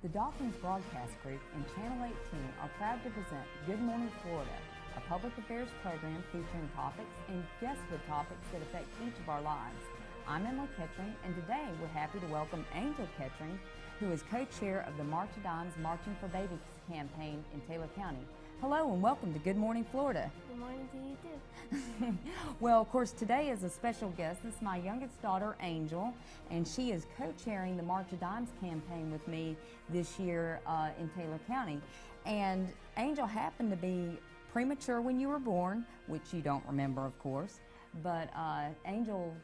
The Dolphins Broadcast Group and Channel 18 are proud to present Good Morning Florida, a public affairs program featuring topics and guests with topics that affect each of our lives. I'm Emily Kettering, and today we're happy to welcome Angel Kettering, who is co-chair of the March of Dimes Marching for Babies campaign in Taylor County. Hello and welcome to Good Morning Florida. Good morning to you too. Well, of course, today is a special guest. This is my youngest daughter, Angel, and she is co-chairing the March of Dimes campaign with me this year in Taylor County. And Angel happened to be premature when you were born, which you don't remember, of course, but Angel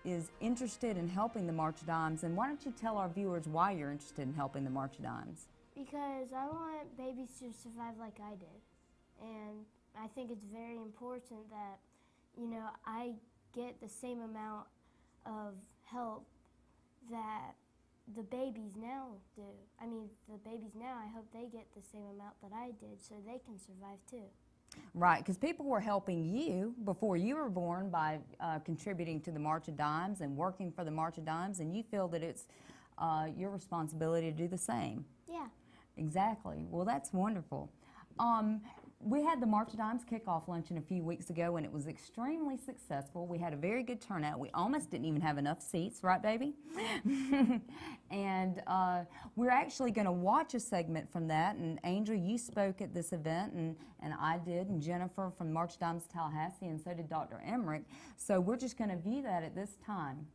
is interested in helping the March of Dimes. And why don't you tell our viewers why you're interested in helping the March of Dimes? Because I want babies to survive like I did. And I think it's very important that, I get the same amount of help that the babies now do. I mean, the babies now, I hope they get the same amount that I did so they can survive too. Right, because people were helping you before you were born by contributing to the March of Dimes and working for the March of Dimes, and you feel that it's your responsibility to do the same. Yeah. Exactly. Well, that's wonderful. We had the March of Dimes kickoff luncheon a few weeks ago, and it was extremely successful. We had a very good turnout. We almost didn't even have enough seats, right, baby? And we're actually going to watch a segment from that. And Angel, you spoke at this event, and I did, and Jennifer from March of Dimes Tallahassee, and so did Dr. Emmerich. So we're just going to view that at this time.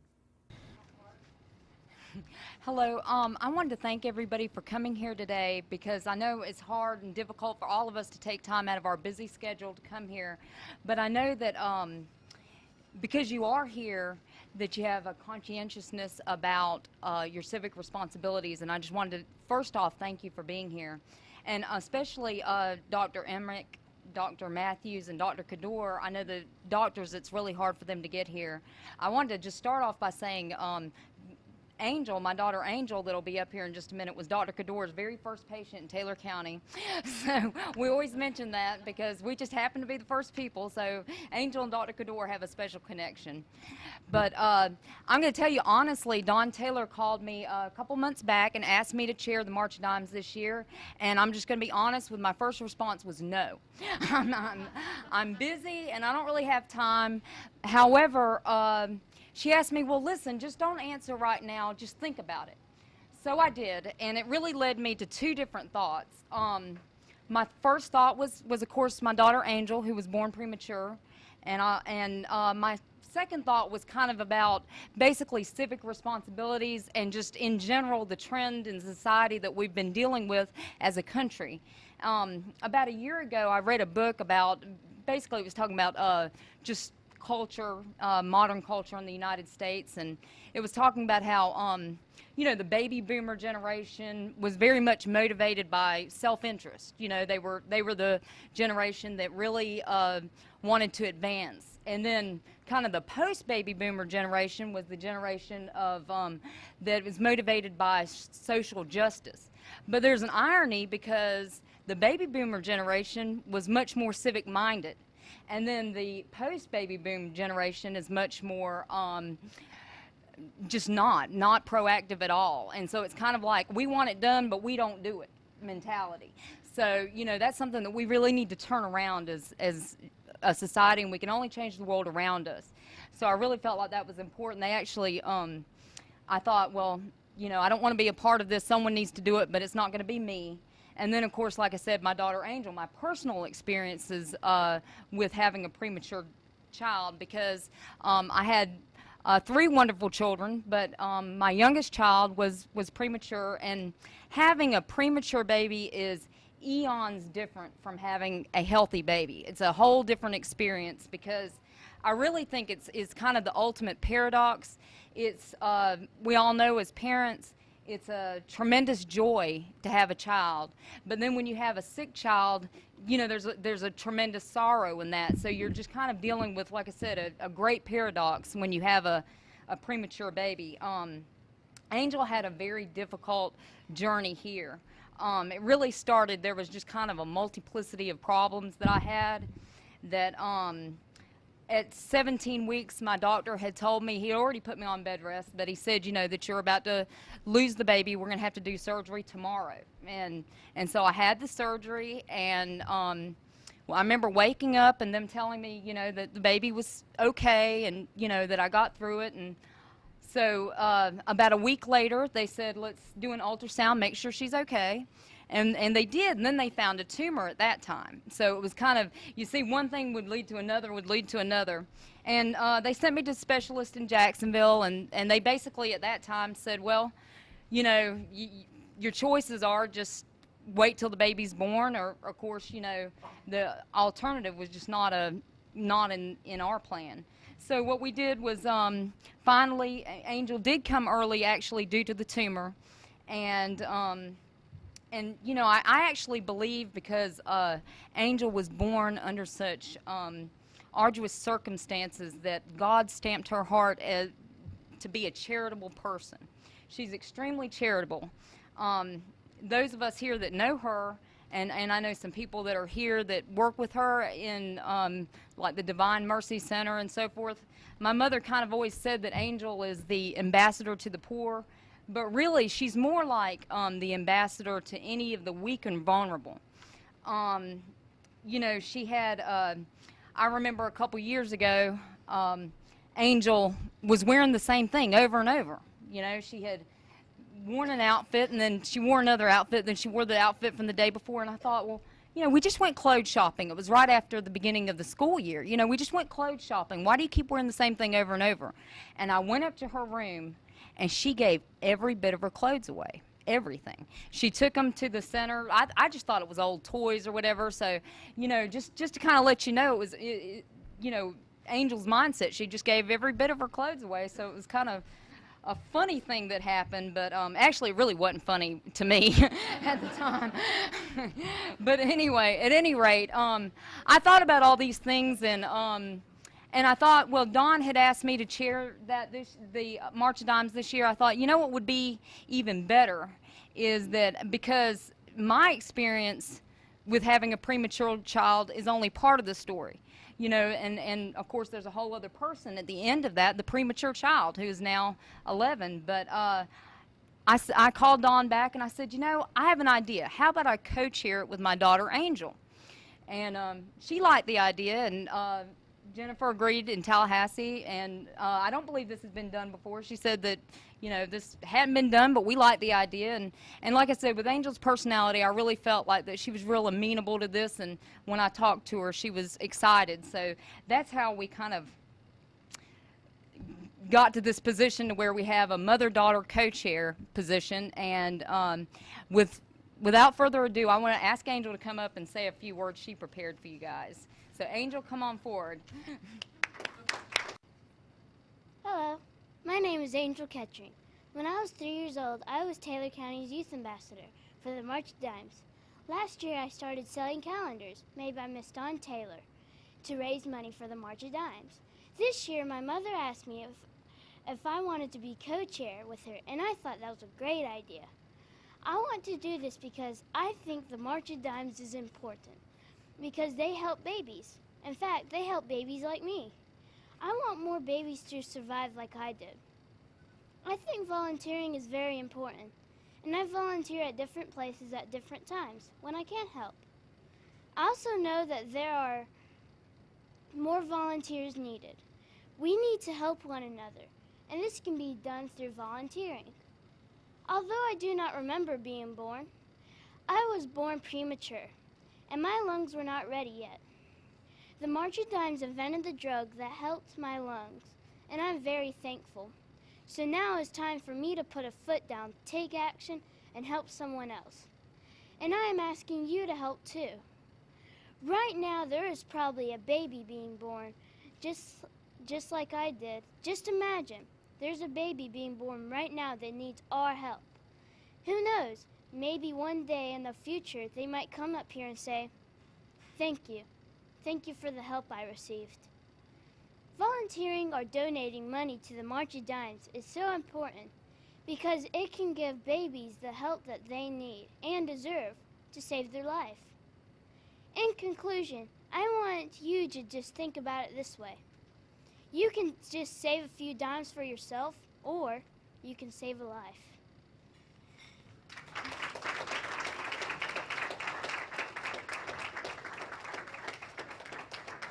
Hello. I wanted to thank everybody for coming here today because I know it's hard and difficult for all of us to take time out of our busy schedule to come here. But I know that because you are here, that you have a conscientiousness about your civic responsibilities. And I just wanted to, first off, thank you for being here. And especially Dr. Emmerich, Dr. Matthews, and Dr. Kador. I know the doctors, it's really hard for them to get here. I wanted to just start off by saying Angel, my daughter Angel, that'll be up here in just a minute, was Dr. Kador's very first patient in Taylor County. So we always mention that because we just happen to be the first people. So Angel and Dr. Kador have a special connection. But I'm going to tell you honestly, Don Taylor called me a couple months back and asked me to chair the March of Dimes this year. And I'm just going to be honest with my first response was no. I'm busy and I don't really have time. However, she asked me, well, listen, just don't answer right now. Just think about it. So I did, and it really led me to two different thoughts. My first thought was of course, my daughter Angel, who was born premature, and my second thought was kind of about basically civic responsibilities and just in general the trend in society that we've been dealing with as a country. About a year ago, I read a book about, basically it was talking about just culture, modern culture in the United States, and it was talking about how the baby boomer generation was very much motivated by self-interest. They were the generation that really wanted to advance, and then kind of the post-baby boomer generation was the generation of that was motivated by social justice. But there's an irony because the baby boomer generation was much more civic minded. And then the post-baby boom generation is much more just not proactive at all. And so it's kind of like, we want it done, but we don't do it mentality. So, that's something that we really need to turn around as a society, and we can only change the world around us. So I really felt like that was important. They actually, I thought, well, I don't want to be a part of this. Someone needs to do it, but it's not going to be me. And then, of course, like I said, my daughter Angel, my personal experiences with having a premature child, because I had 3 wonderful children, but my youngest child was premature, and having a premature baby is eons different from having a healthy baby. It's a whole different experience because I really think it's kind of the ultimate paradox. It's we all know as parents, it's a tremendous joy to have a child, but then when you have a sick child, there's a tremendous sorrow in that. So you're just kind of dealing with, like I said, a great paradox when you have a premature baby. Angel had a very difficult journey here. It really started, there was just kind of a multiplicity of problems that I had that at 17 weeks, my doctor had told me, he already put me on bed rest, but he said, you know, that you're about to lose the baby. We're going to have to do surgery tomorrow. And so I had the surgery, and well, I remember waking up and them telling me, you know, that the baby was okay, and, you know, that I got through it. And so about a week later, they said, let's do an ultrasound, make sure she's okay. And they did, and then they found a tumor at that time. So it was kind of, you see, one thing would lead to another, would lead to another. And they sent me to a specialist in Jacksonville, and they basically at that time said, well, you know, your choices are just wait till the baby's born, or of course, you know, the alternative was just not in our plan. So what we did was finally, Angel did come early, actually, due to the tumor. And you know, I actually believe, because Angel was born under such arduous circumstances, that God stamped her heart to be a charitable person. She's extremely charitable. Those of us here that know her, and I know some people that are here that work with her in like the Divine Mercy Center and so forth. My mother kind of always said that Angel is the ambassador to the poor. But really, she's more like the ambassador to any of the weak and vulnerable. You know, she had, I remember a couple years ago, Angel was wearing the same thing over and over. You know, she had worn an outfit, and then she wore another outfit, then she wore the outfit from the day before, and I thought, well, you know, we just went clothes shopping. It was right after the beginning of the school year. You know, we just went clothes shopping. Why do you keep wearing the same thing over and over? And I went up to her room, and she gave every bit of her clothes away, everything. She took them to the center. I just thought it was old toys or whatever. So, you know, just to kind of let you know, it was, you know, Angel's mindset. She just gave every bit of her clothes away. So it was kind of a funny thing that happened, but actually it really wasn't funny to me at the time. But anyway, at any rate, I thought about all these things, and I thought, well, Dawn had asked me to chair the March of Dimes this year. I thought, you know what would be even better is that, because my experience with having a premature child is only part of the story. You know, and of course there's a whole other person at the end of that, the premature child who is now 11. But I called Dawn back and I said, you know, I have an idea. How about I co-chair it with my daughter Angel? And she liked the idea, and Jennifer agreed in Tallahassee, and I don't believe this has been done before. She said that, you know, this hadn't been done, but we liked the idea. And like I said, with Angel's personality, I really felt like that she was real amenable to this, and when I talked to her, she was excited. So that's how we kind of got to this position to where we have a mother-daughter co-chair position. And without further ado, I want to ask Angel to come up and say a few words she prepared for you guys. So Angel, come on forward. Hello, my name is Angel Kettering. When I was 3 years old, I was Taylor County's youth ambassador for the March of Dimes. Last year, I started selling calendars made by Miss Dawn Taylor to raise money for the March of Dimes. This year, my mother asked me if I wanted to be co-chair with her, and I thought that was a great idea. I want to do this because I think the March of Dimes is important, because they help babies. In fact, they help babies like me. I want more babies to survive like I did. I think volunteering is very important, and I volunteer at different places at different times when I can't help. I also know that there are more volunteers needed. We need to help one another, and this can be done through volunteering. Although I do not remember being born, I was born premature, and my lungs were not ready yet. The March of Dimes invented the drug that helped my lungs, and I'm very thankful. So now it's time for me to put a foot down, take action, and help someone else. And I am asking you to help too. Right now there is probably a baby being born, just like I did. Just imagine, there's a baby being born right now that needs our help. Who knows, maybe one day in the future they might come up here and say, "Thank you. Thank you for the help I received." Volunteering or donating money to the March of Dimes is so important because it can give babies the help that they need and deserve to save their life. In conclusion, I want you to just think about it this way. You can just save a few dimes for yourself, or you can save a life.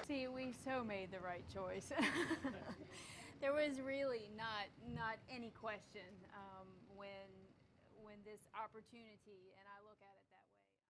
See, we so made the right choice. There was really not any question when this opportunity, and I look at it that way.